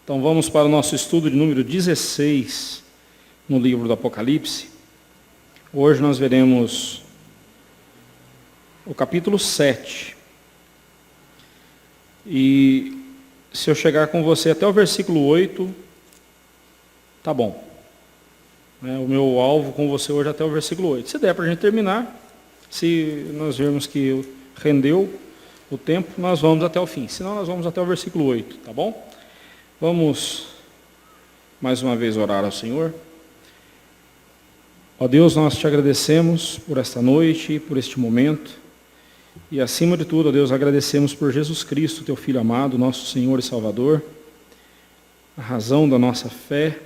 Então vamos para o nosso estudo de número 16 no livro do Apocalipse. Hoje nós veremos o capítulo 7. E se eu chegar com você até o versículo 8, tá bom. O meu alvo com você hoje é até o versículo 8. Se der para a gente terminar, se nós vermos que rendeu o tempo, nós vamos até o fim. Senão nós vamos até o versículo 8, tá bom? Vamos mais uma vez orar ao Senhor. Ó Deus, nós te agradecemos por esta noite, por este momento. E acima de tudo, ó Deus, agradecemos por Jesus Cristo, teu Filho amado, nosso Senhor e Salvador, a razão da nossa fé,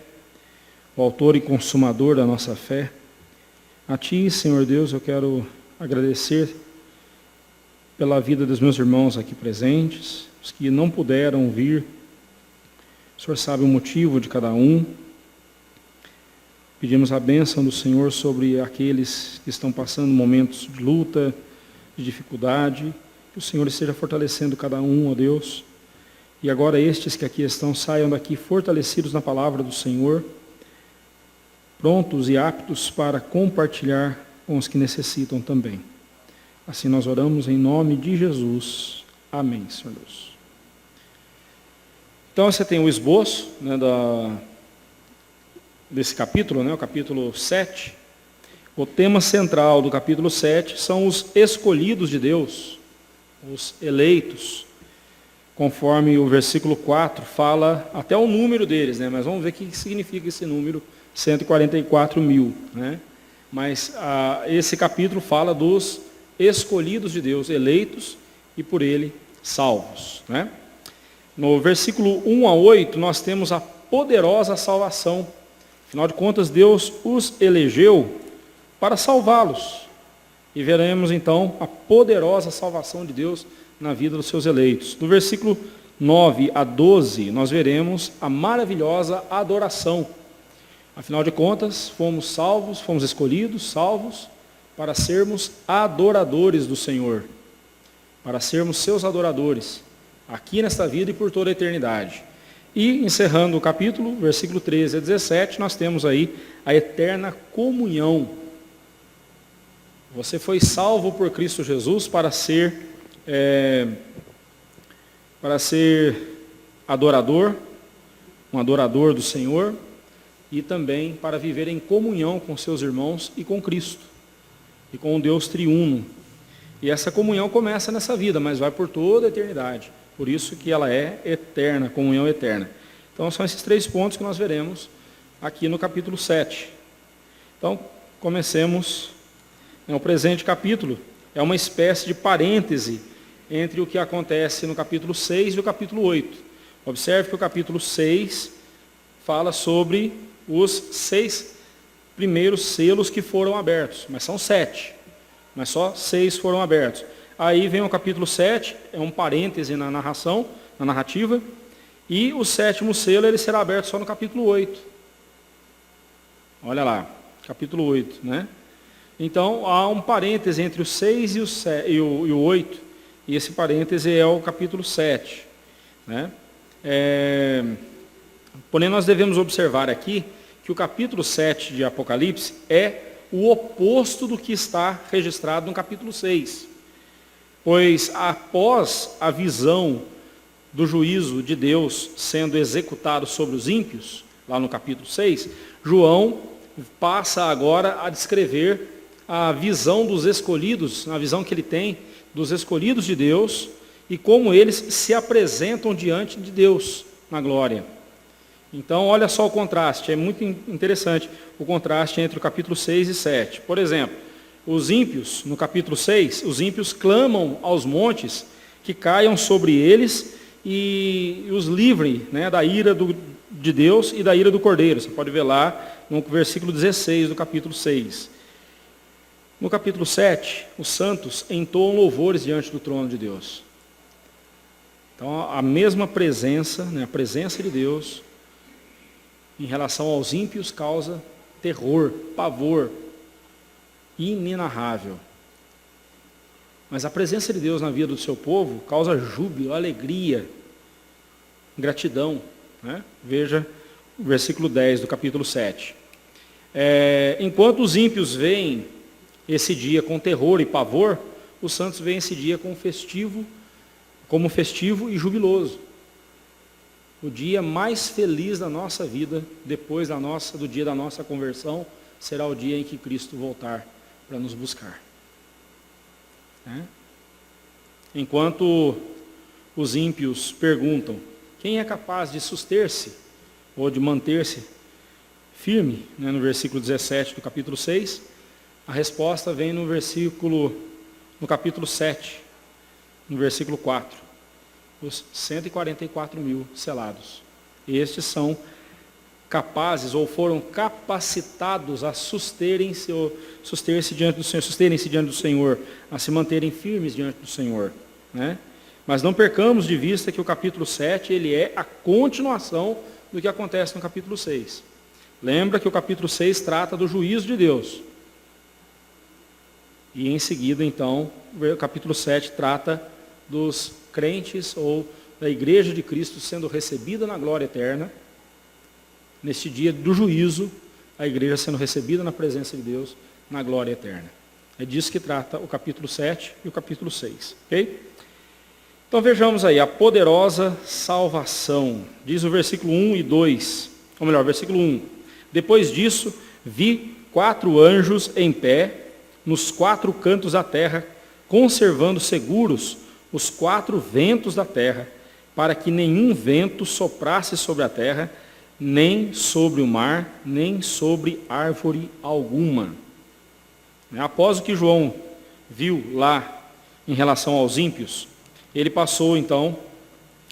o autor e consumador da nossa fé. A Ti, Senhor Deus, eu quero agradecer pela vida dos meus irmãos aqui presentes, os que não puderam vir. O Senhor sabe o motivo de cada um. Pedimos a bênção do Senhor sobre aqueles que estão passando momentos de luta, de dificuldade. Que o Senhor esteja fortalecendo cada um, ó Deus. E agora estes que aqui estão, saiam daqui fortalecidos na palavra do Senhor, prontos e aptos para compartilhar com os que necessitam também. Assim nós oramos em nome de Jesus. Amém, Senhor Deus. Então você tem o esboço desse capítulo, o capítulo 7. O tema central do capítulo 7 são os escolhidos de Deus, os eleitos, conforme o versículo 4 fala até o número deles, mas vamos ver o que significa esse número, 144 mil. Mas esse capítulo fala dos escolhidos de Deus, eleitos e por Ele salvos. No versículo 1 a 8 nós temos a poderosa salvação. Afinal de contas, Deus os elegeu para salvá-los. E veremos então a poderosa salvação de Deus na vida dos seus eleitos. Do versículo 9 a 12 nós veremos a maravilhosa adoração. Afinal de contas, fomos salvos, fomos escolhidos, salvos, para sermos adoradores do Senhor, para sermos seus adoradores, aqui nesta vida e por toda a eternidade. E, encerrando o capítulo, versículo 13 a 17, nós temos aí a eterna comunhão. Você foi salvo por Cristo Jesus para ser adorador, um adorador do Senhor, e também para viver em comunhão com seus irmãos e com Cristo, e com o Deus triuno. E essa comunhão começa nessa vida, mas vai por toda a eternidade. Por isso que ela é eterna, comunhão eterna. Então são esses 3 pontos que nós veremos aqui no capítulo 7. Então, comecemos. O presente capítulo é uma espécie de parêntese entre o que acontece no capítulo 6 e o capítulo 8. Observe que o capítulo 6 fala sobre os 6 primeiros selos que foram abertos, mas são 7, mas só 6 foram abertos. Aí vem o capítulo 7, é um parêntese na narração, na narrativa, e o 7º selo ele será aberto só no capítulo 8. Olha lá, capítulo 8, Então, há um parêntese entre o 6 e o 8, e esse parêntese é o capítulo 7. Porém, nós devemos observar aqui que o capítulo 7 de Apocalipse é o oposto do que está registrado no capítulo 6. Pois, após a visão do juízo de Deus sendo executado sobre os ímpios, lá no capítulo 6, João passa agora a descrever a visão dos escolhidos, a visão que ele tem dos escolhidos de Deus e como eles se apresentam diante de Deus na glória. Então, olha só o contraste, é muito interessante o contraste entre o capítulo 6 e 7. Por exemplo, os ímpios, no capítulo 6, os ímpios clamam aos montes que caiam sobre eles e os livrem da ira de Deus e da ira do Cordeiro. Você pode ver lá no versículo 16 do capítulo 6. No capítulo 7, os santos entoam louvores diante do trono de Deus. Então, a mesma presença, a presença de Deus, em relação aos ímpios, causa terror, pavor, inenarrável. Mas a presença de Deus na vida do seu povo causa júbilo, alegria, gratidão. né? Veja o versículo 10 do capítulo 7. Enquanto os ímpios veem esse dia com terror e pavor, os santos veem esse dia como festivo e jubiloso. O dia mais feliz da nossa vida, depois do dia da nossa conversão, será o dia em que Cristo voltar para nos buscar. Enquanto os ímpios perguntam, quem é capaz de suster-se ou de manter-se firme, né, no versículo 17 do capítulo 6, a resposta vem no capítulo 7, no versículo 4. Os 144 mil selados. Estes capazes ou foram capacitados a susterem-se diante do Senhor, a se manterem firmes diante do Senhor, né? Mas não percamos de vista que o capítulo 7 ele é a continuação do que acontece no capítulo 6. Lembra que o capítulo 6 trata do juízo de Deus. E em seguida, então, o capítulo 7 trata dos crentes ou da igreja de Cristo sendo recebida na glória eterna. Neste dia do juízo, a igreja sendo recebida na presença de Deus na glória eterna. É disso que trata o capítulo 7 e o capítulo 6. Ok? Então vejamos aí, a poderosa salvação. Diz o versículo 1 e 2. Ou melhor, versículo 1. Depois disso, vi 4 anjos em pé, nos 4 cantos da terra, conservando seguros os 4 ventos da terra, para que nenhum vento soprasse sobre a terra, nem sobre o mar, nem sobre árvore alguma. Após o que João viu lá em relação aos ímpios, ele passou então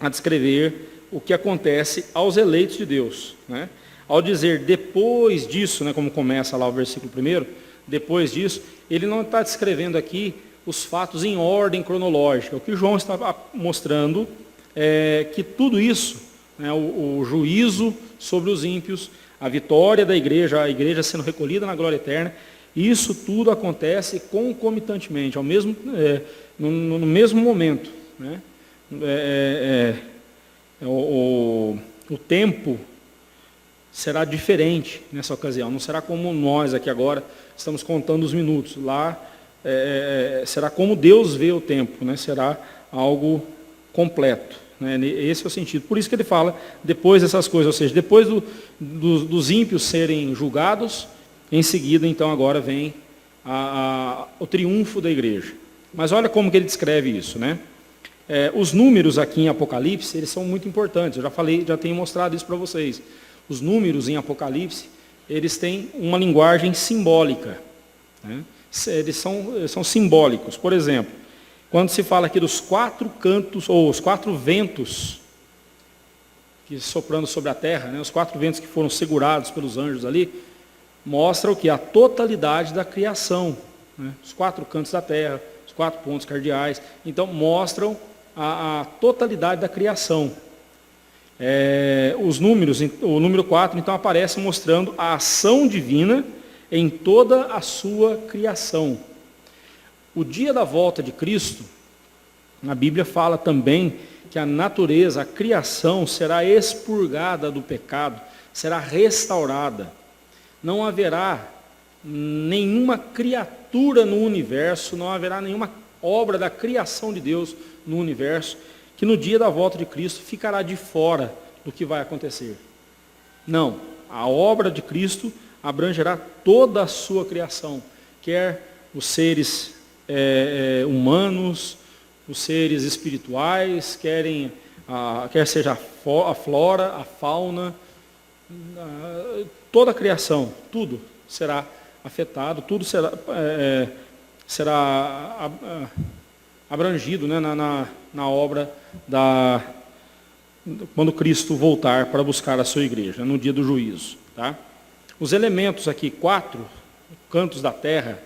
a descrever o que acontece aos eleitos de Deus, né? Ao dizer depois disso, né, como começa lá o versículo 1, depois disso, ele não está descrevendo aqui os fatos em ordem cronológica. O que João está mostrando é que tudo isso, né, o juízo sobre os ímpios, a vitória da igreja, a igreja sendo recolhida na glória eterna, isso tudo acontece concomitantemente, no mesmo momento, né? O tempo será diferente nessa ocasião, não será como nós aqui agora estamos contando os minutos. Lá será como Deus vê o tempo, né? Será algo completo, né? Esse é o sentido. Por isso que ele fala depois dessas coisas, ou seja, depois dos ímpios serem julgados, em seguida então agora vem o triunfo da igreja. Mas olha como que ele descreve isso, né? Os números aqui em Apocalipse, eles são muito importantes. Eu já tenho mostrado isso para vocês. Os números em Apocalipse, eles têm uma linguagem simbólica, né? Eles são simbólicos. Por exemplo, quando se fala aqui dos 4 cantos, ou os 4 ventos que soprando sobre a terra, né? Os 4 ventos que foram segurados pelos anjos ali, mostra o que? A totalidade da criação, né? Os 4 cantos da terra, os 4 pontos cardeais, então mostram a totalidade da criação. Os números, o número 4 então aparece mostrando a ação divina em toda a sua criação. O dia da volta de Cristo, a Bíblia fala também que a natureza, a criação será expurgada do pecado, será restaurada. Não haverá nenhuma criatura no universo, não haverá nenhuma obra da criação de Deus no universo que no dia da volta de Cristo ficará de fora do que vai acontecer. Não, a obra de Cristo abrangerá toda a sua criação, quer os seres humanos, os seres espirituais, quer seja a flora, a fauna, toda a criação, tudo será afetado, tudo será abrangido, né, na obra quando Cristo voltar para buscar a sua igreja, no dia do juízo. Tá? Os elementos aqui, 4 cantos da terra,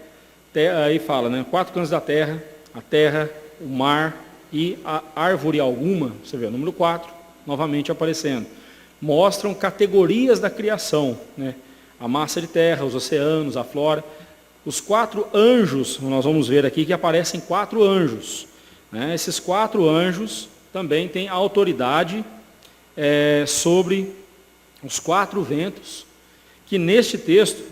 aí fala, né, 4 cantos da terra, a terra, o mar e a árvore alguma, você vê o número 4, novamente aparecendo. Mostram categorias da criação, né? A massa de terra, os oceanos, a flora. Os 4 anjos, nós vamos ver aqui que aparecem 4 anjos. Né? Esses 4 anjos também têm autoridade sobre os 4 ventos, que neste texto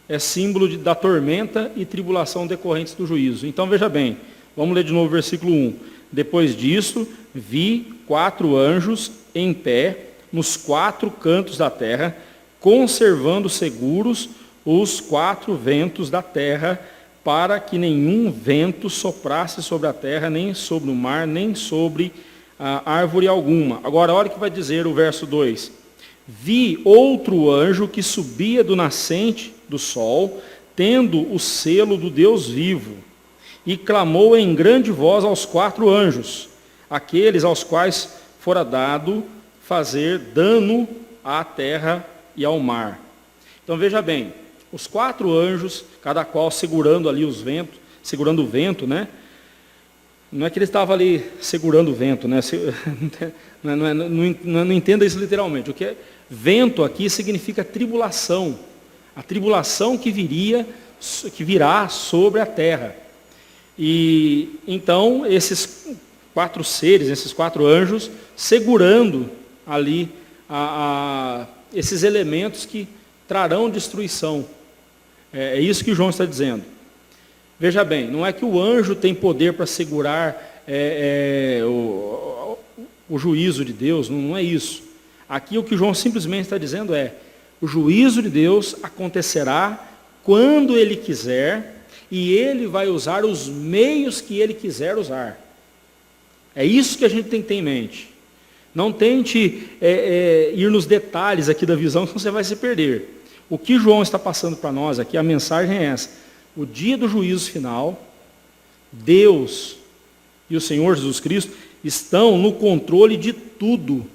é símbolo da tormenta e tribulação decorrentes do juízo. Então veja bem, vamos ler de novo o versículo 1. Depois disso, vi 4 anjos em pé nos 4 cantos da terra, conservando seguros os 4 ventos da terra, para que nenhum vento soprasse sobre a terra, nem sobre o mar, nem sobre a árvore alguma. Agora, olha o que vai dizer o verso 2. Vi outro anjo que subia do nascente do sol, tendo o selo do Deus vivo, e clamou em grande voz aos 4 anjos, aqueles aos quais fora dado fazer dano à terra e ao mar. Então veja bem, os 4 anjos, cada qual segurando ali os ventos, segurando o vento, né? Não é que ele estava ali segurando o vento, né? Não entenda isso literalmente. O que é vento aqui significa tribulação, a tribulação que virá sobre a terra. E então esses 4 seres, esses 4 anjos, segurando ali esses elementos que trarão destruição. É isso que João está dizendo. Veja bem, não é que o anjo tem poder para segurar o juízo de Deus, não é isso. Aqui o que João simplesmente está dizendo é: o juízo de Deus acontecerá quando Ele quiser, e Ele vai usar os meios que Ele quiser usar. É isso que a gente tem que ter em mente. Não tente ir nos detalhes aqui da visão, senão você vai se perder. O que João está passando para nós aqui, a mensagem é essa: o dia do juízo final, Deus e o Senhor Jesus Cristo estão no controle de tudo.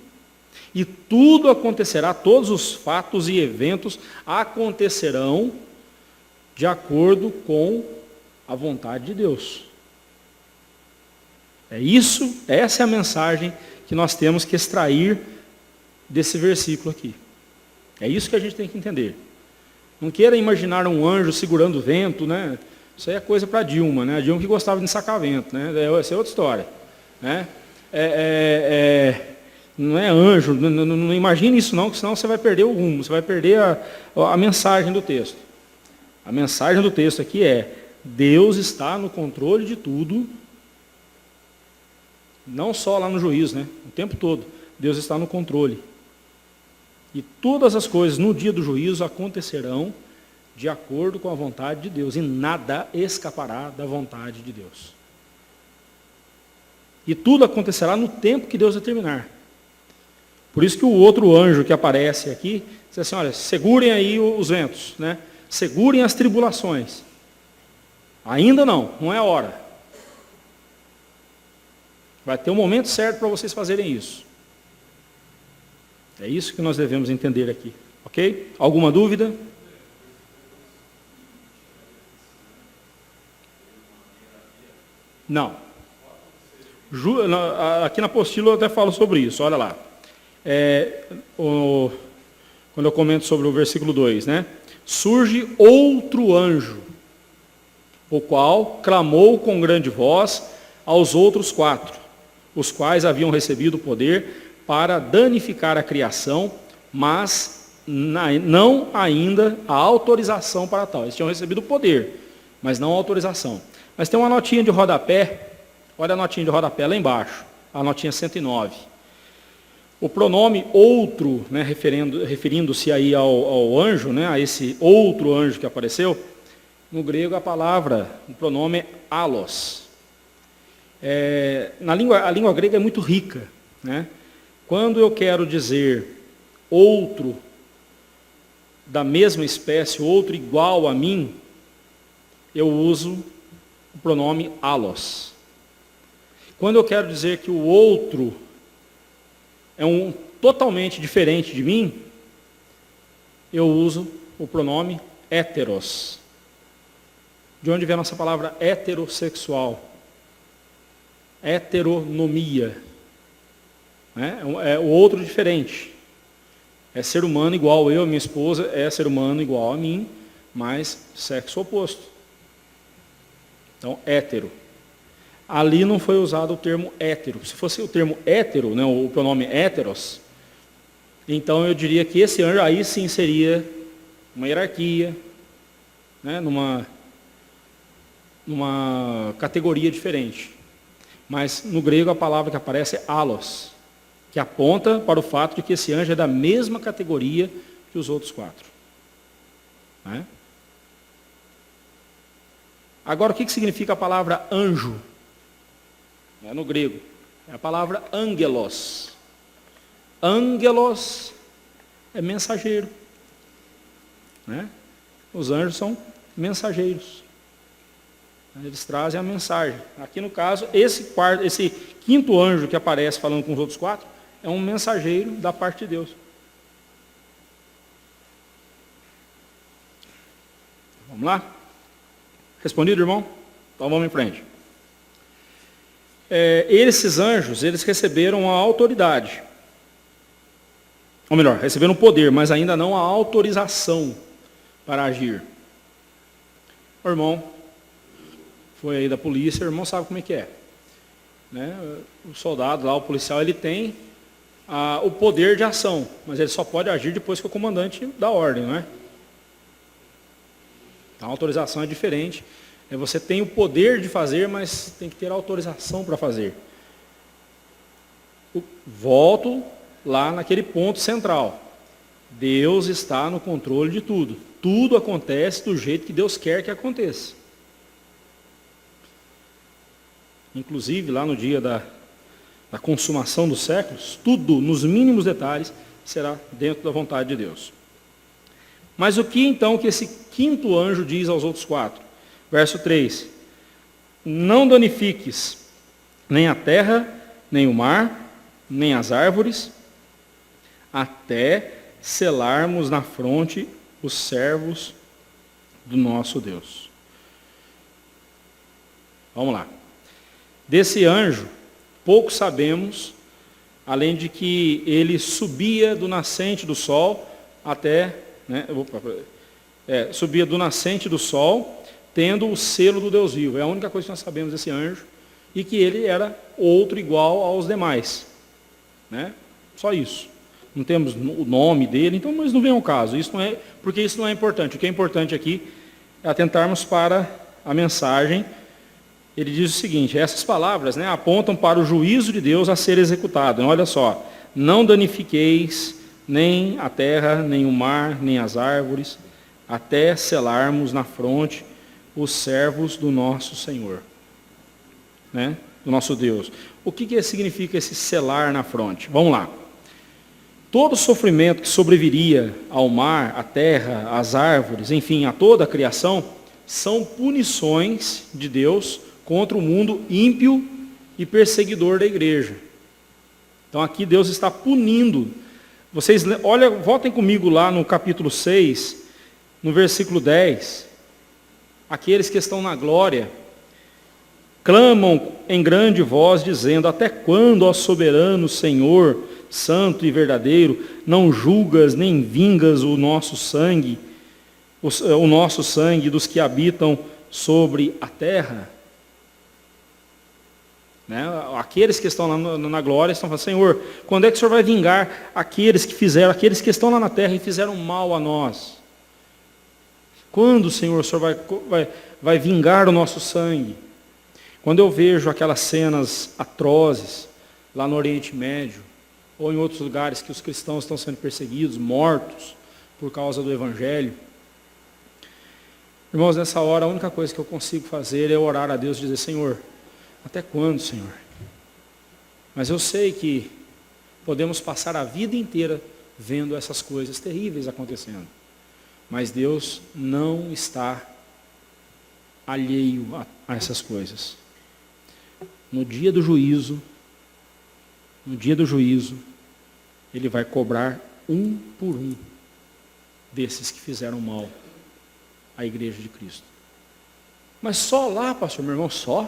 E tudo acontecerá, todos os fatos e eventos acontecerão de acordo com a vontade de Deus. Essa é a mensagem que nós temos que extrair desse versículo aqui. É isso que a gente tem que entender. Não queira imaginar um anjo segurando o vento, né? Isso aí é coisa para Dilma, né? A Dilma que gostava de sacar vento, né? Essa é outra história, né? Não é anjo, não imagine isso não, que senão você vai perder o rumo, você vai perder a mensagem do texto. A mensagem do texto aqui é: Deus está no controle de tudo, não só lá no juízo, né? O tempo todo, Deus está no controle. E todas as coisas no dia do juízo acontecerão de acordo com a vontade de Deus, e nada escapará da vontade de Deus. E tudo acontecerá no tempo que Deus determinar. Por isso que o outro anjo que aparece aqui, diz assim: olha, segurem aí os ventos, né? Segurem as tribulações. Ainda não é a hora. Vai ter um momento certo para vocês fazerem isso. É isso que nós devemos entender aqui, ok? Alguma dúvida? Não. Aqui na apostila eu até falo sobre isso, olha lá. Quando eu comento sobre o versículo 2, né? Surge outro anjo, o qual clamou com grande voz aos outros 4, os quais haviam recebido o poder para danificar a criação, mas não ainda a autorização para tal. Eles tinham recebido o poder, mas não a autorização. Mas tem uma notinha de rodapé, olha a notinha de rodapé lá embaixo, a notinha 109. O pronome outro, né, referindo-se aí ao anjo, né, a esse outro anjo que apareceu, no grego a palavra, o pronome é allos. A língua grega é muito rica, né? Quando eu quero dizer outro da mesma espécie, outro igual a mim, eu uso o pronome allos. Quando eu quero dizer que o outro é totalmente diferente de mim, eu uso o pronome héteros. De onde vem a nossa palavra heterossexual? Heteronomia. É o outro diferente. É ser humano igual eu, minha esposa é ser humano igual a mim, mas sexo oposto. Então, hétero. Ali não foi usado o termo hétero. Se fosse o termo hétero, né, o pronome héteros, Então eu diria que esse anjo aí sim seria uma hierarquia, né, numa categoria diferente. Mas no grego a palavra que aparece é alos, que aponta para o fato de que esse anjo é da mesma categoria que os outros 4. Né? Agora, o que significa a palavra anjo? No grego, é a palavra angelos. Angelos é mensageiro. Né? Os anjos são mensageiros. Eles trazem a mensagem. Aqui no caso, esse quinto anjo que aparece falando com os outros 4, é um mensageiro da parte de Deus. Vamos lá? Respondido, irmão? Então vamos em frente. Esses anjos, eles receberam a autoridade. Ou melhor, receberam o poder, mas ainda não a autorização para agir. O irmão foi aí da polícia, o irmão sabe como é que é. Né? O soldado lá, o policial, ele tem o poder de ação, mas ele só pode agir depois que o comandante dá ordem, não é? Então a autorização é diferente. Você tem o poder de fazer, mas tem que ter autorização para fazer. Volto lá naquele ponto central. Deus está no controle de tudo. Tudo acontece do jeito que Deus quer que aconteça. Inclusive, lá no dia da consumação dos séculos, tudo, nos mínimos detalhes, será dentro da vontade de Deus. Mas o que então que esse quinto anjo diz aos outros 4? Verso 3. Não danifiques nem a terra, nem o mar, nem as árvores, até selarmos na fronte os servos do nosso Deus. Vamos lá. Desse anjo, pouco sabemos, além de que ele subia do nascente do sol até, subia do nascente do sol, tendo o selo do Deus vivo. É a única coisa que nós sabemos desse anjo, e que ele era outro igual aos demais. Né? Só isso. Não temos o nome dele, então, mas não vem ao caso. Porque isso não é importante. O que é importante aqui é atentarmos para a mensagem. Ele diz o seguinte: essas palavras, apontam para o juízo de Deus a ser executado. Olha só, não danifiqueis nem a terra, nem o mar, nem as árvores, até selarmos na fronte os servos do nosso Senhor, do nosso Deus. O que significa esse selar na fronte? Vamos lá. Todo sofrimento que sobreviria ao mar, à terra, às árvores, enfim, a toda a criação, são punições de Deus contra o mundo ímpio e perseguidor da igreja. Então aqui Deus está punindo. Vocês voltem comigo lá no capítulo 6, no versículo 10. Aqueles que estão na glória clamam em grande voz, dizendo: até quando, ó soberano Senhor, santo e verdadeiro, não julgas nem vingas o nosso sangue dos que habitam sobre a terra? Aqueles que estão lá na glória estão falando: Senhor, quando é que o Senhor vai vingar aqueles que estão lá na terra e fizeram mal a nós? Quando, Senhor, o Senhor vai vingar o nosso sangue? Quando eu vejo aquelas cenas atrozes lá no Oriente Médio, ou em outros lugares que os cristãos estão sendo perseguidos, mortos por causa do Evangelho, irmãos, nessa hora a única coisa que eu consigo fazer é orar a Deus e dizer: Senhor, até quando, Senhor? Mas eu sei que podemos passar a vida inteira vendo essas coisas terríveis acontecendo. Mas Deus não está alheio a essas coisas. No dia do juízo, Ele vai cobrar um por um desses que fizeram mal à igreja de Cristo. Mas só lá, pastor, meu irmão, só?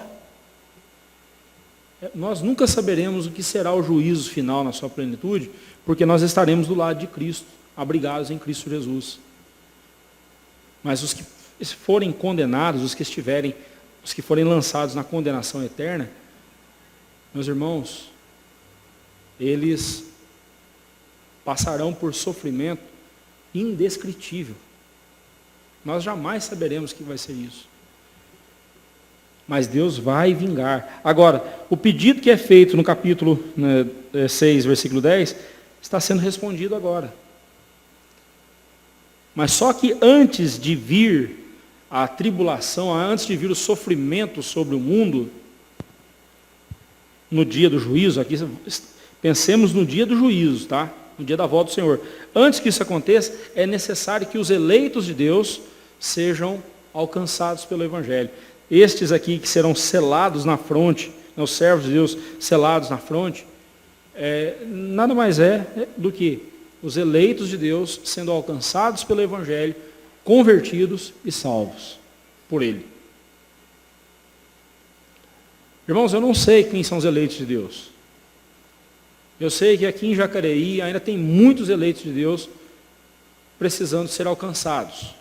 Nós nunca saberemos o que será o juízo final na sua plenitude, porque nós estaremos do lado de Cristo, abrigados em Cristo Jesus. Mas os que forem condenados, os que forem lançados na condenação eterna, meus irmãos, eles passarão por sofrimento indescritível. Nós jamais saberemos o que vai ser isso. Mas Deus vai vingar. Agora, o pedido que é feito no capítulo 6, versículo 10, está sendo respondido agora. Mas só que antes de vir a tribulação, antes de vir o sofrimento sobre o mundo, no dia do juízo, aqui pensemos no dia do juízo, tá? No dia da volta do Senhor. Antes que isso aconteça, é necessário que os eleitos de Deus sejam alcançados pelo Evangelho. Estes aqui que serão selados na fronte, os servos de Deus selados na fronte, nada mais do que os eleitos de Deus sendo alcançados pelo Evangelho, convertidos e salvos por Ele. Irmãos, eu não sei quem são os eleitos de Deus. Eu sei que aqui em Jacareí ainda tem muitos eleitos de Deus precisando ser alcançados.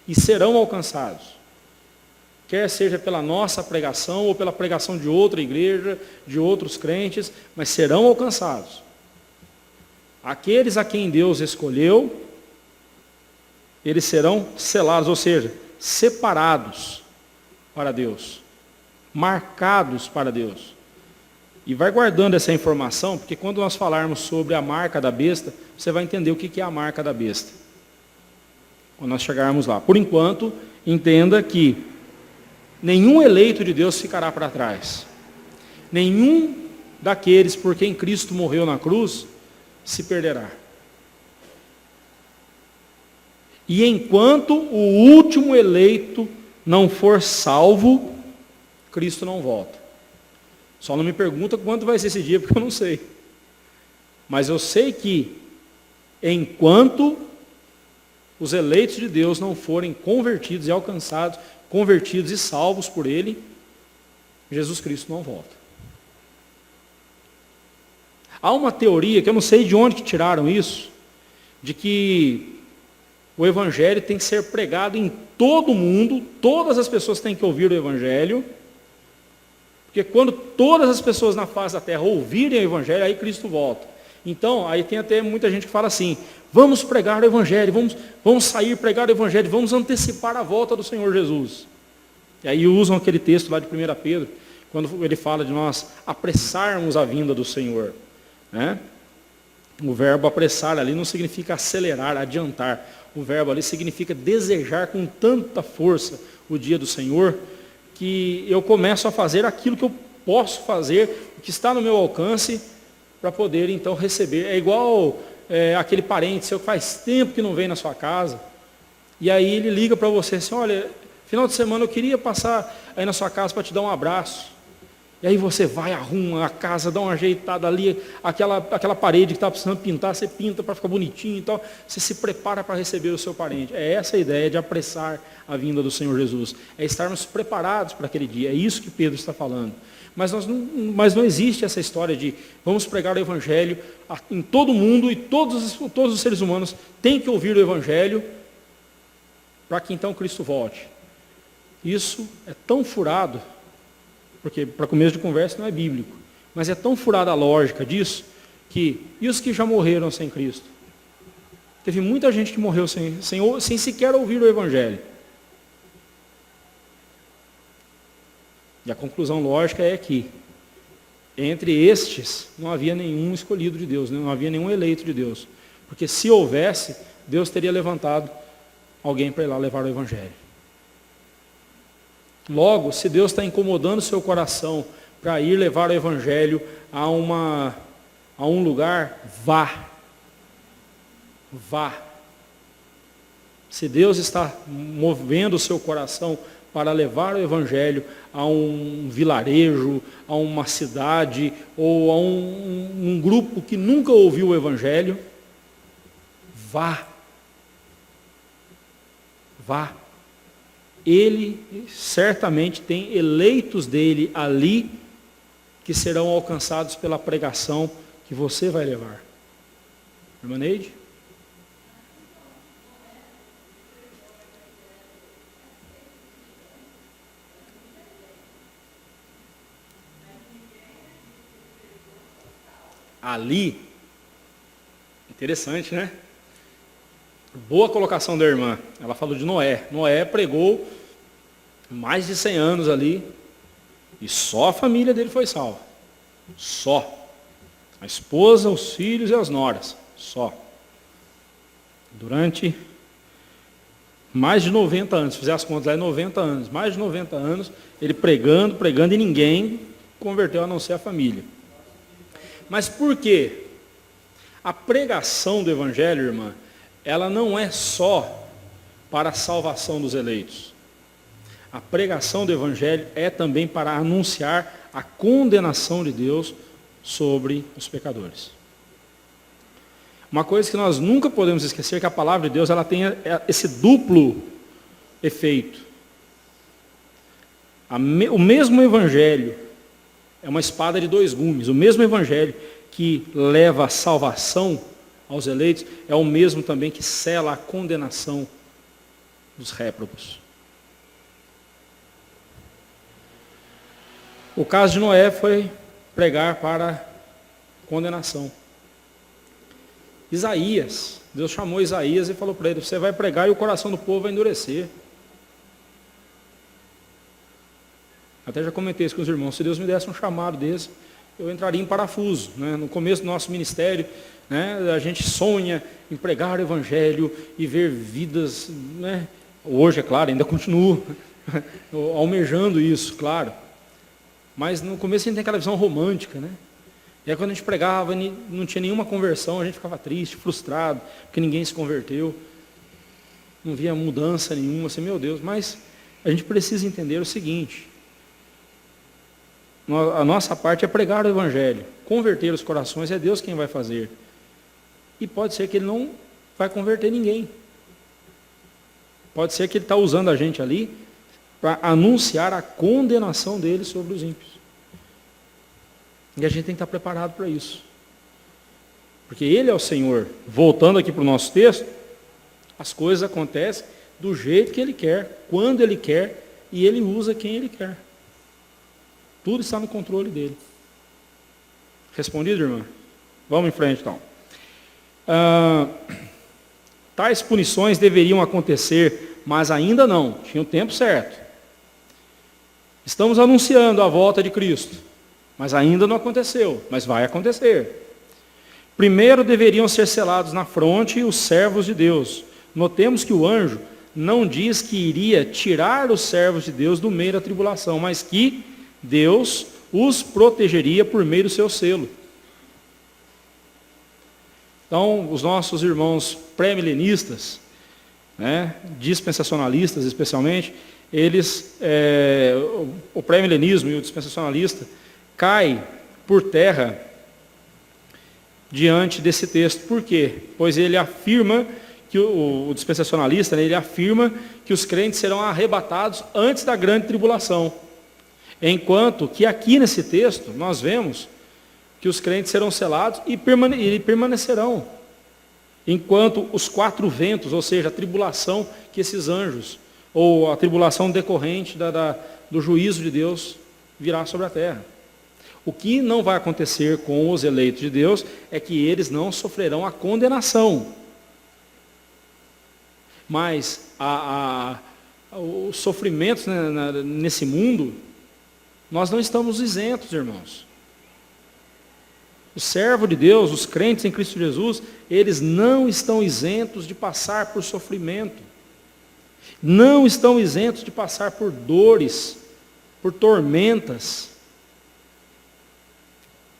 E serão alcançados. Quer seja pela nossa pregação ou pela pregação de outra igreja, de outros crentes, mas serão alcançados. Aqueles a quem Deus escolheu, eles serão selados, ou seja, separados para Deus, marcados para Deus. E vai guardando essa informação, porque quando nós falarmos sobre a marca da besta, você vai entender o que é a marca da besta. Quando nós chegarmos lá. Por enquanto, entenda que nenhum eleito de Deus ficará para trás. Nenhum daqueles por quem Cristo morreu na cruz se perderá. E enquanto o último eleito não for salvo, Cristo não volta. Só não me pergunta quando vai ser esse dia, porque eu não sei. Mas eu sei que, enquanto os eleitos de Deus não forem convertidos e alcançados, convertidos e salvos por Ele, Jesus Cristo não volta. Há uma teoria, que eu não sei de onde que tiraram isso, de que o Evangelho tem que ser pregado em todo mundo, todas as pessoas têm que ouvir o Evangelho, porque quando todas as pessoas na face da terra ouvirem o Evangelho, aí Cristo volta. Então, aí tem até muita gente que fala assim, vamos pregar o Evangelho, vamos sair pregar o Evangelho, vamos antecipar a volta do Senhor Jesus. E aí usam aquele texto lá de 1 Pedro, quando ele fala de nós apressarmos a vinda do Senhor. Né? O verbo apressar ali não significa acelerar, adiantar. O verbo ali significa desejar com tanta força o dia do Senhor, que eu começo a fazer aquilo que eu posso fazer, o que está no meu alcance, para poder então receber. É igual aquele parente seu que faz tempo que não vem na sua casa, e aí ele liga para você assim, olha, final de semana eu queria passar aí na sua casa para te dar um abraço. E aí você vai, arruma a casa, dá uma ajeitada ali, aquela parede que está precisando pintar, você pinta para ficar bonitinho e tal, você se prepara para receber o seu parente. É essa a ideia de apressar a vinda do Senhor Jesus, é estarmos preparados para aquele dia, é isso que Pedro está falando. Mas não existe essa história de vamos pregar o Evangelho em todo mundo e todos os seres humanos têm que ouvir o Evangelho para que então Cristo volte. Isso é tão furado, porque para começo de conversa não é bíblico, mas é tão furada a lógica disso, e os que já morreram sem Cristo? Teve muita gente que morreu sem sequer ouvir o Evangelho. E a conclusão lógica é que, entre estes, não havia nenhum escolhido de Deus, não havia nenhum eleito de Deus. Porque se houvesse, Deus teria levantado alguém para ir lá levar o Evangelho. Logo, se Deus está incomodando o seu coração para ir levar o Evangelho a um lugar, vá. Vá. Se Deus está movendo o seu coração para levar o Evangelho a um vilarejo, a uma cidade, ou a um grupo que nunca ouviu o Evangelho, vá. Vá. Ele certamente tem eleitos dele ali que serão alcançados pela pregação que você vai levar. Irmã Neide? Ali, Interessante, né? Boa colocação da irmã. Ela falou de Noé. Noé pregou mais de 100 anos ali e só a família dele foi salva. Só. A esposa, os filhos e as noras. Só. Durante mais de 90 anos, se fizer as contas lá, é 90 anos. Mais de 90 anos, ele pregando, e ninguém converteu a não ser a família. Mas por quê? A pregação do Evangelho, irmã, ela não é só para a salvação dos eleitos. A pregação do Evangelho é também para anunciar a condenação de Deus sobre os pecadores. Uma coisa que nós nunca podemos esquecer é que a palavra de Deus ela tem esse duplo efeito. O mesmo Evangelho é uma espada de dois gumes. O mesmo Evangelho que leva a salvação aos eleitos é o mesmo também que sela a condenação dos réprobos. O caso de Noé foi pregar para condenação. Isaías, Deus chamou Isaías e falou para ele, você vai pregar e o coração do povo vai endurecer. Até já comentei isso com os irmãos, se Deus me desse um chamado desse, eu entraria em parafuso. Né? No começo do nosso ministério, né, a gente sonha em pregar o Evangelho e ver vidas, né? Hoje, é claro, ainda continuo almejando isso, claro. Mas no começo a gente tem aquela visão romântica, né? E aí quando a gente pregava, não tinha nenhuma conversão, a gente ficava triste, frustrado, porque ninguém se converteu. Não via mudança nenhuma, assim, meu Deus. Mas a gente precisa entender o seguinte. A nossa parte é pregar o Evangelho. Converter os corações é Deus quem vai fazer. E pode ser que Ele não vai converter ninguém. Pode ser que Ele está usando a gente ali para anunciar a condenação dele sobre os ímpios. E a gente tem que estar preparado para isso. Porque Ele é o Senhor. Voltando aqui para o nosso texto, as coisas acontecem do jeito que Ele quer, quando Ele quer, e Ele usa quem Ele quer. Tudo está no controle dEle. Respondido, irmã? Vamos em frente, então. Tais punições deveriam acontecer, mas ainda não. Tinha o tempo certo. Estamos anunciando a volta de Cristo. Mas ainda não aconteceu, mas vai acontecer. Primeiro deveriam ser selados na fronte os servos de Deus. Notemos que o anjo não diz que iria tirar os servos de Deus do meio da tribulação, mas que Deus os protegeria por meio do seu selo. Então, os nossos irmãos pré-milenistas, né, dispensacionalistas especialmente, eles, o pré-milenismo e o dispensacionalista, cai por terra diante desse texto. Por quê? Pois ele afirma que o dispensacionalista, né, ele afirma que os crentes serão arrebatados antes da grande tribulação. Enquanto que aqui nesse texto nós vemos que os crentes serão selados e permanecerão. Enquanto os 4 ventos, ou seja, a tribulação que esses anjos, ou a tribulação decorrente do juízo de Deus, virá sobre a terra. O que não vai acontecer com os eleitos de Deus é que eles não sofrerão a condenação. Mas os sofrimentos, né, nesse mundo, nós não estamos isentos, irmãos. O servo de Deus, os crentes em Cristo Jesus, eles não estão isentos de passar por sofrimento. Não estão isentos de passar por dores, por tormentas.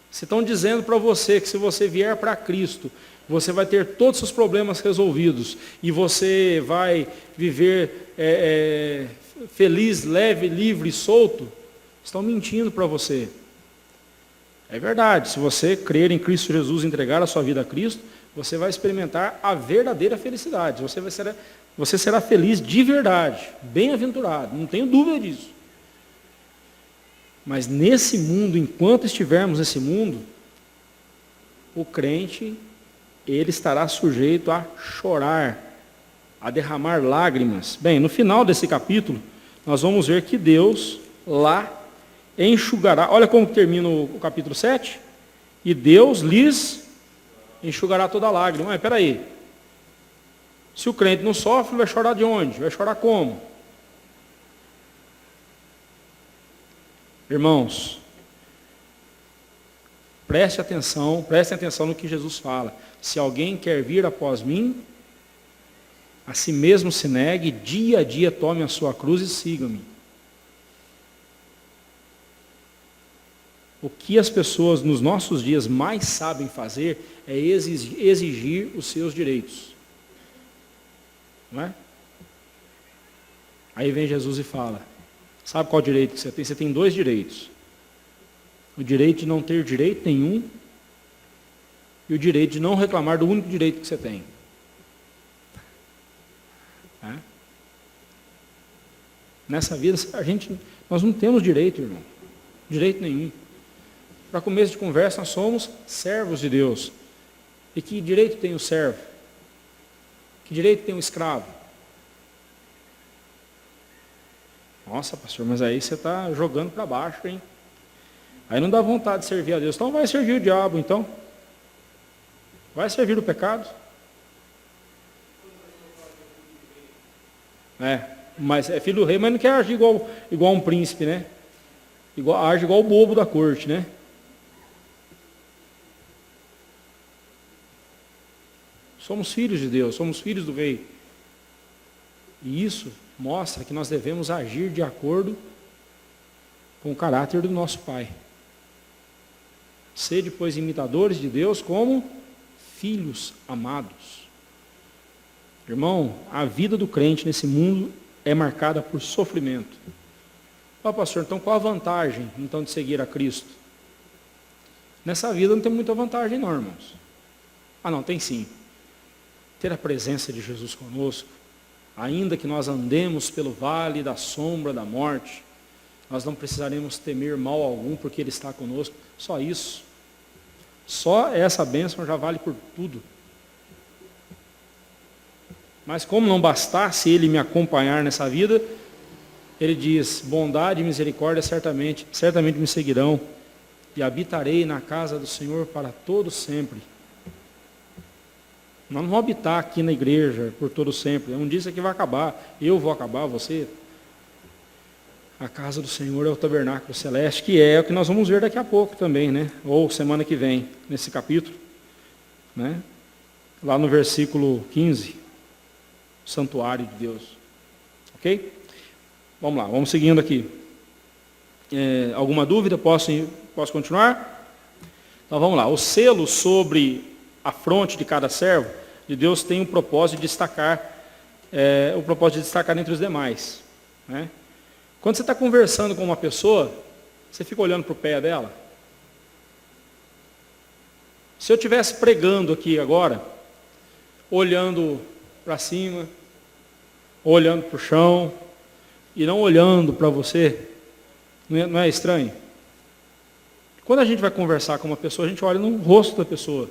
Se estão dizendo para você que se você vier para Cristo, você vai ter todos os seus problemas resolvidos e você vai viver feliz, leve, livre, solto, estão mentindo para você. É verdade, se você crer em Cristo Jesus e entregar a sua vida a Cristo, você vai experimentar a verdadeira felicidade. Você será feliz de verdade, bem-aventurado, não tenho dúvida disso. Mas nesse mundo, enquanto estivermos nesse mundo, o crente, ele estará sujeito a chorar, a derramar lágrimas. Bem, no final desse capítulo, nós vamos ver que Deus lá enxugará. Olha como termina o capítulo 7. E Deus lhes enxugará toda lágrima. Mas espera aí. Se o crente não sofre, vai chorar de onde? Vai chorar como? Irmãos, prestem atenção no que Jesus fala. Se alguém quer vir após mim, a si mesmo se negue, dia a dia tome a sua cruz e siga-me. O que as pessoas nos nossos dias mais sabem fazer é exigir os seus direitos. Não é? Aí vem Jesus e fala, sabe qual direito que você tem? Você tem 2 direitos. O direito de não ter direito nenhum e o direito de não reclamar do único direito que você tem. É? Nessa vida, nós não temos direito, irmão. Direito nenhum. Para começo de conversa, nós somos servos de Deus. E que direito tem o servo? Que direito tem o escravo? Nossa, pastor, mas aí você está jogando para baixo, hein? Aí não dá vontade de servir a Deus. Então vai servir o diabo, então. Vai servir o pecado. Mas é filho do rei, mas não quer agir igual um príncipe, né? Age igual o bobo da corte, né? Somos filhos de Deus, somos filhos do rei. E isso mostra que nós devemos agir de acordo com o caráter do nosso Pai. Sede, pois, imitadores de Deus como filhos amados. Irmão, a vida do crente nesse mundo é marcada por sofrimento. Pastor, então qual a vantagem então de seguir a Cristo? Nessa vida não tem muita vantagem não, irmãos. Não, tem sim. Ter a presença de Jesus conosco, ainda que nós andemos pelo vale da sombra da morte, nós não precisaremos temer mal algum, porque Ele está conosco. Só isso. Só essa bênção já vale por tudo. Mas como não bastasse Ele me acompanhar nessa vida, Ele diz, bondade e misericórdia certamente me seguirão, e habitarei na casa do Senhor para todo sempre. Nós não vamos habitar aqui na igreja por todo sempre. Um dia isso aqui vai acabar. Eu vou acabar, você. A casa do Senhor é o tabernáculo celeste, que é o que nós vamos ver daqui a pouco também, né? Ou semana que vem, nesse capítulo. Né? Lá no versículo 15. Santuário de Deus. Ok? Vamos lá, vamos seguindo aqui. Alguma dúvida? Posso continuar? Então vamos lá. O selo sobre a fronte de cada servo de Deus tem o propósito de destacar, entre os demais. Né? Quando você está conversando com uma pessoa, você fica olhando para o pé dela. Se eu estivesse pregando aqui agora, olhando para cima, olhando para o chão, e não olhando para você, não é estranho? Quando a gente vai conversar com uma pessoa, a gente olha no rosto da pessoa.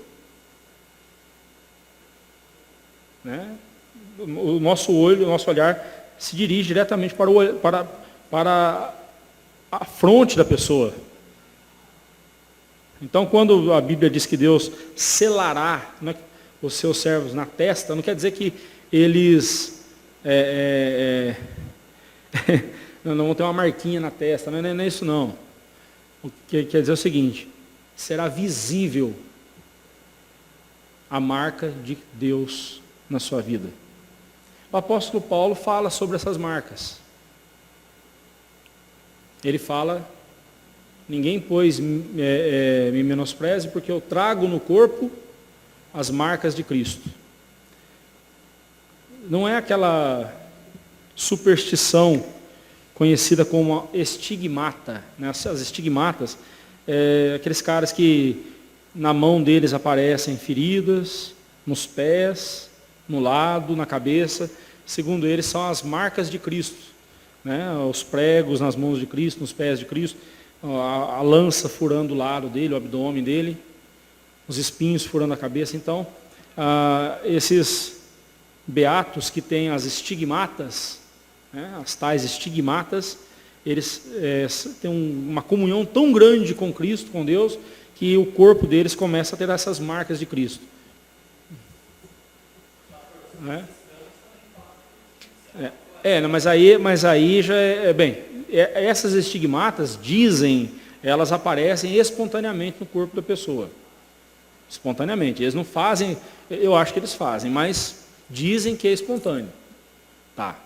Né? O nosso olho, o nosso olhar se dirige diretamente para a fronte da pessoa. Então, quando a Bíblia diz que Deus selará, né, os seus servos na testa, não quer dizer que eles não vão ter uma marquinha na testa, não é isso não. O que quer dizer é o seguinte, será visível a marca de Deus na sua vida. O apóstolo Paulo fala sobre essas marcas. Ele fala, ninguém, pois, me menospreze, porque eu trago no corpo as marcas de Cristo. Não é aquela superstição conhecida como estigmata. Né? As estigmatas, aqueles caras que na mão deles aparecem feridas, nos pés, no lado, na cabeça. Segundo eles, são as marcas de Cristo. Né? Os pregos nas mãos de Cristo, nos pés de Cristo, a lança furando o lado dele, o abdômen dele, os espinhos furando a cabeça. Então, esses beatos que têm as estigmatas, né, as tais estigmatas, eles têm uma comunhão tão grande com Cristo, com Deus, que o corpo deles começa a ter essas marcas de Cristo. né? Mas aí já essas estigmatas elas aparecem espontaneamente no corpo da pessoa. Espontaneamente. Eles não fazem, eu acho que eles fazem, mas dizem que é espontâneo. Tá.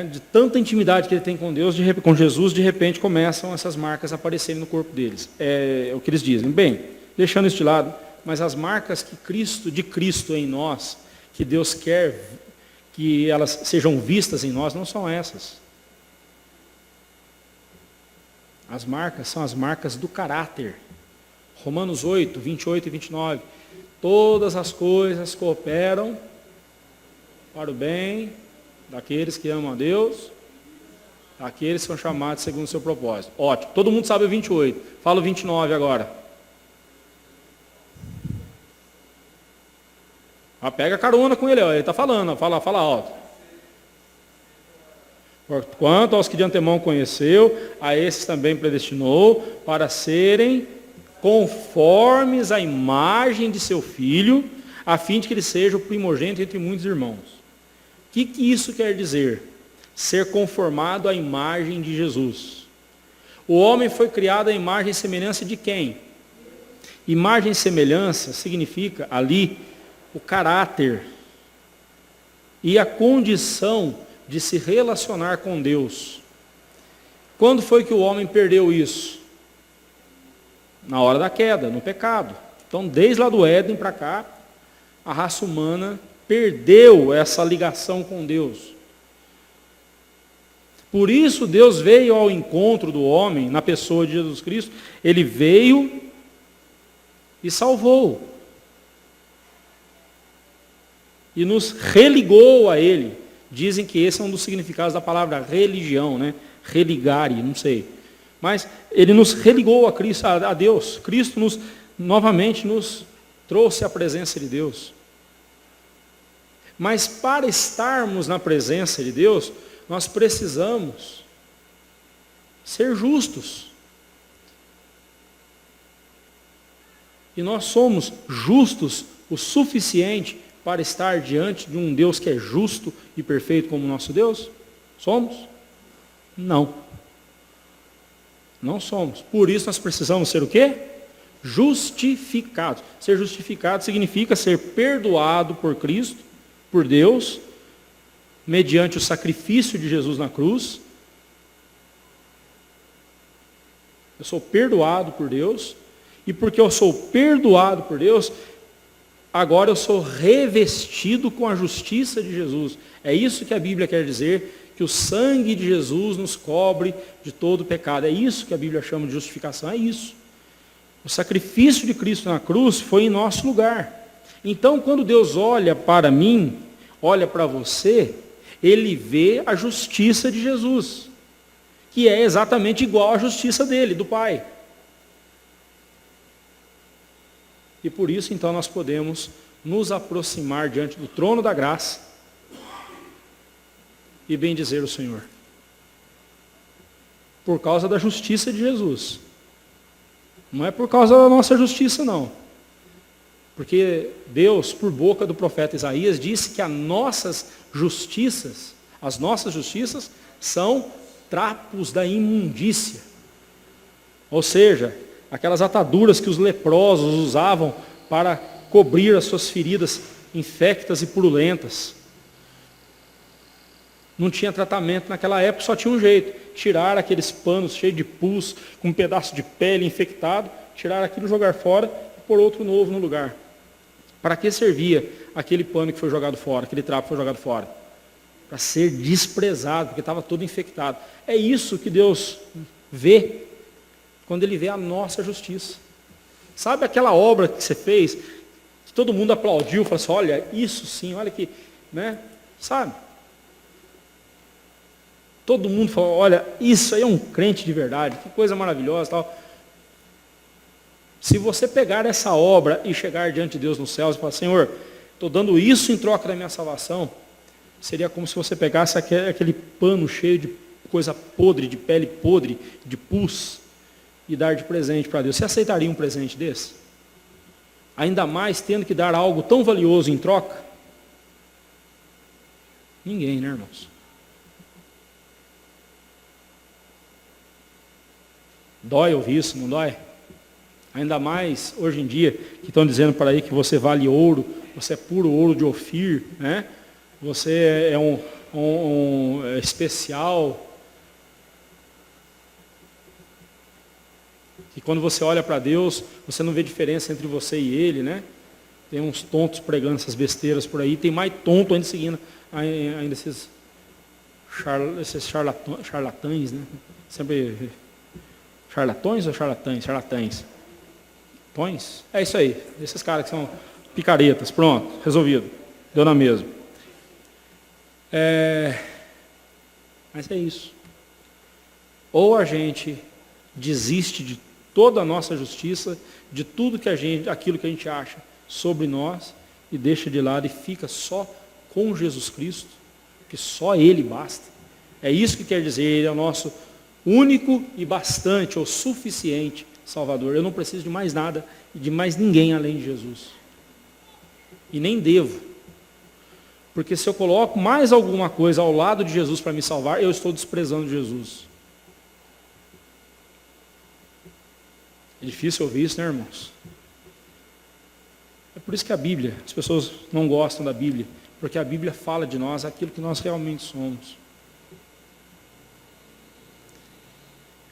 De tanta intimidade que ele tem com Deus, com Jesus, de repente começam essas marcas a aparecerem no corpo deles. É o que eles dizem. Bem, deixando isso de lado, mas as marcas de Cristo em nós, que Deus quer que elas sejam vistas em nós, não são essas. As marcas são as marcas do caráter. Romanos 8, 28 e 29. Todas as coisas cooperam para o bem daqueles que amam a Deus, daqueles que são chamados segundo o seu propósito. Ótimo. Todo mundo sabe o 28. Fala o 29 agora. Pega carona com ele, ele está falando, fala alto. Quanto aos que de antemão conheceu, a esses também predestinou, para serem conformes à imagem de seu Filho, a fim de que ele seja o primogênito entre muitos irmãos. O que isso quer dizer? Ser conformado à imagem de Jesus. O homem foi criado à imagem e semelhança de quem? Imagem e semelhança significa ali o caráter e a condição de se relacionar com Deus. Quando foi que o homem perdeu isso? Na hora da queda, no pecado. Então, desde lá do Éden para cá, a raça humana perdeu essa ligação com Deus. Por isso, Deus veio ao encontro do homem, na pessoa de Jesus Cristo, ele veio e salvou. E nos religou a ele. Dizem que esse é um dos significados da palavra religião, né? Religare, não sei. Mas ele nos religou a Cristo, a Deus. Cristo novamente nos trouxe a presença de Deus. Mas para estarmos na presença de Deus, nós precisamos ser justos. E nós somos justos o suficiente para estar diante de um Deus que é justo e perfeito como o nosso Deus? Somos? Não. Não somos. Por isso nós precisamos ser o quê? Justificados. Ser justificado significa ser perdoado por Cristo, por Deus, mediante o sacrifício de Jesus na cruz. Eu sou perdoado por Deus, e porque eu sou perdoado por Deus, agora eu sou revestido com a justiça de Jesus. É isso que a Bíblia quer dizer, que o sangue de Jesus nos cobre de todo pecado. É isso que a Bíblia chama de justificação, é isso. O sacrifício de Cristo na cruz foi em nosso lugar. Então, quando Deus olha para mim, olha para você, Ele vê a justiça de Jesus, que é exatamente igual à justiça dele, do Pai. E por isso, então, nós podemos nos aproximar diante do trono da graça e bendizer o Senhor. Por causa da justiça de Jesus. Não é por causa da nossa justiça, não. Porque Deus, por boca do profeta Isaías, disse que as nossas justiças são trapos da imundícia. Ou seja, aquelas ataduras que os leprosos usavam para cobrir as suas feridas infectas e purulentas. Não tinha tratamento naquela época, só tinha um jeito. Tirar aqueles panos cheios de pus, com um pedaço de pele infectado, tirar aquilo, jogar fora e pôr outro novo no lugar. Para que servia aquele pano que foi jogado fora, aquele trapo que foi jogado fora? Para ser desprezado, porque estava todo infectado. É isso que Deus vê quando Ele vê a nossa justiça. Sabe aquela obra que você fez, que todo mundo aplaudiu, falou assim, olha, isso sim, olha que, né? Sabe? Todo mundo falou, olha, isso aí é um crente de verdade, que coisa maravilhosa, tal. Se você pegar essa obra e chegar diante de Deus nos céus e falar, Senhor, estou dando isso em troca da minha salvação, seria como se você pegasse aquele pano cheio de coisa podre, de pele podre, de pus, e dar de presente para Deus. Você aceitaria um presente desse? Ainda mais tendo que dar algo tão valioso em troca? Ninguém, né, irmãos? Dói ouvir isso, não dói? Ainda mais hoje em dia, que estão dizendo por aí que você vale ouro, você é puro ouro de Ofir, né? Você é um especial. E quando você olha para Deus, você não vê diferença entre você e Ele, né? Tem uns tontos pregando essas besteiras por aí, tem mais tonto ainda seguindo, ainda esses charlatães, né? Sempre charlatões ou charlatães? Charlatães. Tões? É isso aí, esses caras que são picaretas, pronto, resolvido, deu na mesma. Mas é isso. Ou a gente desiste de toda a nossa justiça, de tudo aquilo que a gente acha sobre nós, e deixa de lado e fica só com Jesus Cristo, que só Ele basta. É isso que quer dizer, Ele é o nosso único e bastante, ou suficiente Salvador. Eu não preciso de mais nada e de mais ninguém além de Jesus. E nem devo. Porque se eu coloco mais alguma coisa ao lado de Jesus para me salvar, eu estou desprezando Jesus. É difícil ouvir isso, né, irmãos? É por isso que a Bíblia, as pessoas não gostam da Bíblia, porque a Bíblia fala de nós aquilo que nós realmente somos.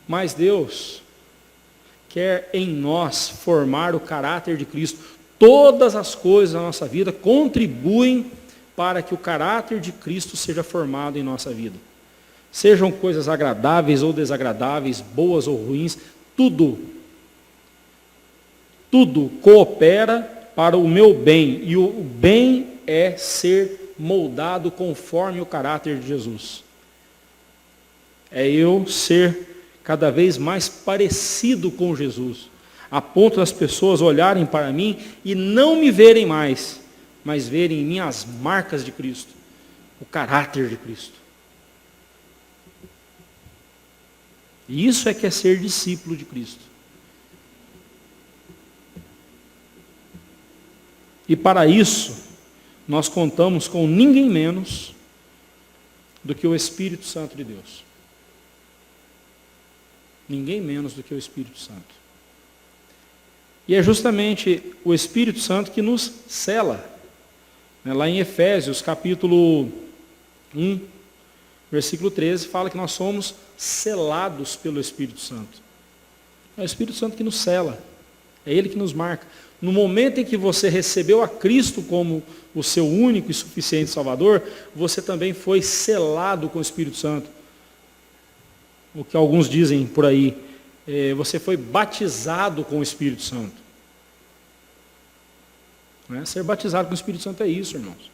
Mas Deus quer em nós formar o caráter de Cristo. Todas as coisas da nossa vida contribuem para que o caráter de Cristo seja formado em nossa vida. Sejam coisas agradáveis ou desagradáveis, boas ou ruins, tudo coopera para o meu bem. E o bem é ser moldado conforme o caráter de Jesus. É eu ser cada vez mais parecido com Jesus, a ponto das pessoas olharem para mim e não me verem mais, mas verem em mim as marcas de Cristo, o caráter de Cristo. E isso é que é ser discípulo de Cristo. E para isso, nós contamos com ninguém menos do que o Espírito Santo de Deus. Ninguém menos do que o Espírito Santo. E é justamente o Espírito Santo que nos sela. Lá em Efésios, capítulo 1, versículo 13, fala que nós somos selados pelo Espírito Santo. É o Espírito Santo que nos sela. É Ele que nos marca. No momento em que você recebeu a Cristo como o seu único e suficiente Salvador, você também foi selado com o Espírito Santo. O que alguns dizem por aí, você foi batizado com o Espírito Santo. Ser batizado com o Espírito Santo é isso, irmãos.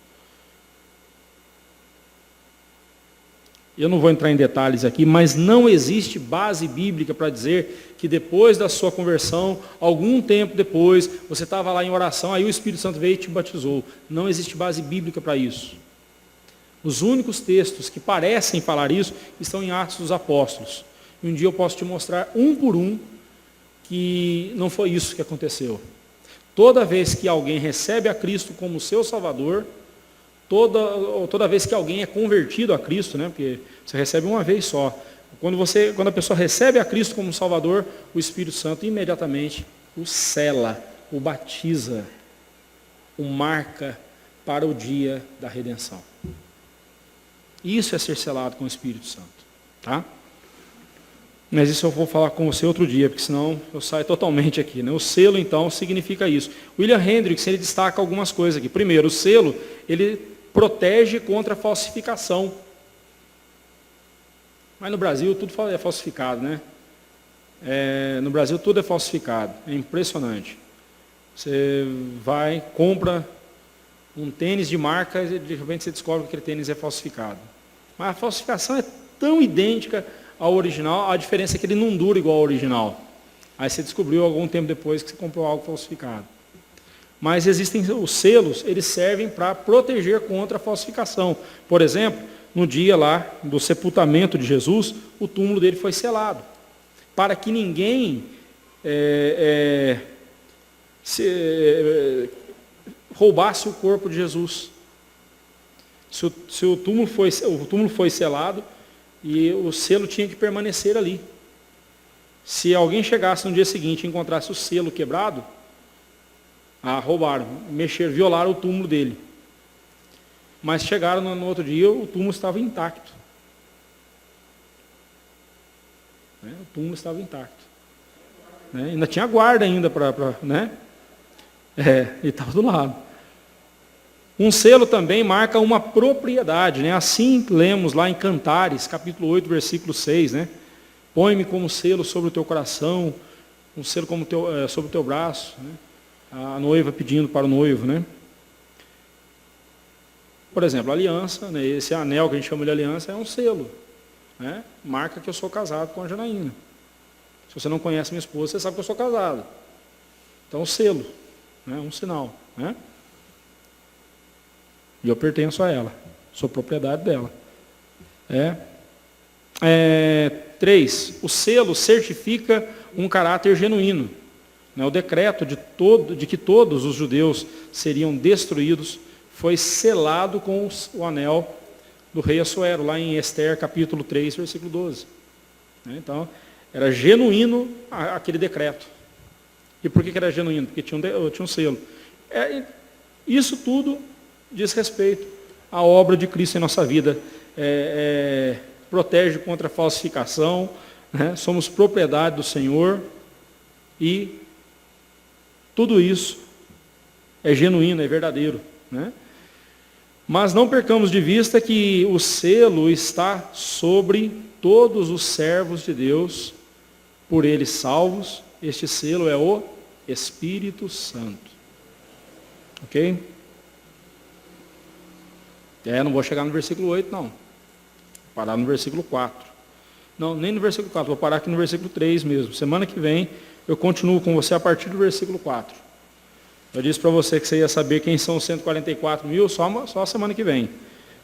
Eu não vou entrar em detalhes aqui, mas não existe base bíblica para dizer que depois da sua conversão, algum tempo depois, você estava lá em oração, aí o Espírito Santo veio e te batizou. Não existe base bíblica para isso. Os únicos textos que parecem falar isso estão em Atos dos Apóstolos. E um dia eu posso te mostrar um por um que não foi isso que aconteceu. Toda vez que alguém recebe a Cristo como seu Salvador, toda vez que alguém é convertido a Cristo, né, porque você recebe uma vez só. Quando a pessoa recebe a Cristo como Salvador, o Espírito Santo imediatamente o sela, o batiza, o marca para o dia da redenção. Isso é ser selado com o Espírito Santo, tá? Mas isso eu vou falar com você outro dia, porque senão eu saio totalmente aqui, né? O selo, então, significa isso. William Hendricks, ele destaca algumas coisas aqui. Primeiro, o selo, ele protege contra a falsificação. Mas no Brasil tudo é falsificado, né? No Brasil tudo é falsificado, é impressionante. Você vai, compra um tênis de marca e de repente você descobre que aquele tênis é falsificado. Mas a falsificação é tão idêntica ao original, a diferença é que ele não dura igual ao original. Aí você descobriu algum tempo depois que você comprou algo falsificado. Mas existem os selos, eles servem para proteger contra a falsificação. Por exemplo, no dia lá do sepultamento de Jesus, o túmulo dele foi selado, para que ninguém roubasse o corpo de Jesus. Se o túmulo foi selado, e o selo tinha que permanecer ali. Se alguém chegasse no dia seguinte e encontrasse o selo quebrado, roubaram, violaram o túmulo dele. Mas chegaram no outro dia, o túmulo estava intacto. O túmulo estava intacto. Ainda tinha guarda ainda né? E estava do lado. Um selo também marca uma propriedade, né? Assim lemos lá em Cantares, capítulo 8, versículo 6, né? Põe-me como selo sobre o teu coração, um selo sobre o teu braço, né? A noiva pedindo para o noivo, né? Por exemplo, a aliança, né? Esse anel que a gente chama de aliança é um selo, né? Marca que eu sou casado com a Janaína. Se você não conhece minha esposa, você sabe que eu sou casado. Então, o selo, né? Um sinal, né? E eu pertenço a ela, sou propriedade dela. 3. O selo certifica um caráter genuíno. O decreto de que todos os judeus seriam destruídos foi selado com o anel do rei Assuero, lá em Ester, capítulo 3, versículo 12. Então, era genuíno aquele decreto. E por que era genuíno? Porque tinha um selo. Isso tudo diz respeito à obra de Cristo em nossa vida. Protege contra a falsificação, né? Somos propriedade do Senhor e tudo isso é genuíno, é verdadeiro, né? Mas não percamos de vista que o selo está sobre todos os servos de Deus, por eles salvos. Este selo é o Espírito Santo. Ok? Não vou chegar no versículo 8, não. Vou parar no versículo 4. Não, nem no versículo 4, vou parar aqui no versículo 3 mesmo. Semana que vem eu continuo com você a partir do versículo 4. Eu disse para você que você ia saber quem são os 144 mil só a semana que vem.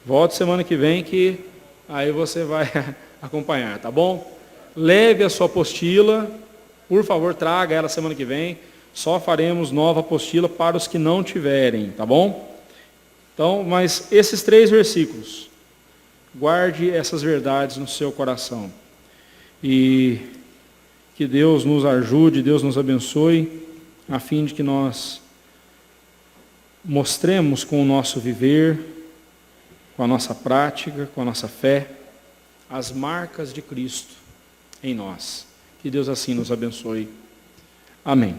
Volte semana que vem que aí você vai acompanhar, tá bom? Leve a sua apostila, por favor, traga ela semana que vem. Só faremos nova apostila para os que não tiverem, tá bom? Então, mas esses 3 versículos, guarde essas verdades no seu coração. E que Deus nos ajude, Deus nos abençoe, a fim de que nós mostremos com o nosso viver, com a nossa prática, com a nossa fé, as marcas de Cristo em nós. Que Deus assim nos abençoe. Amém.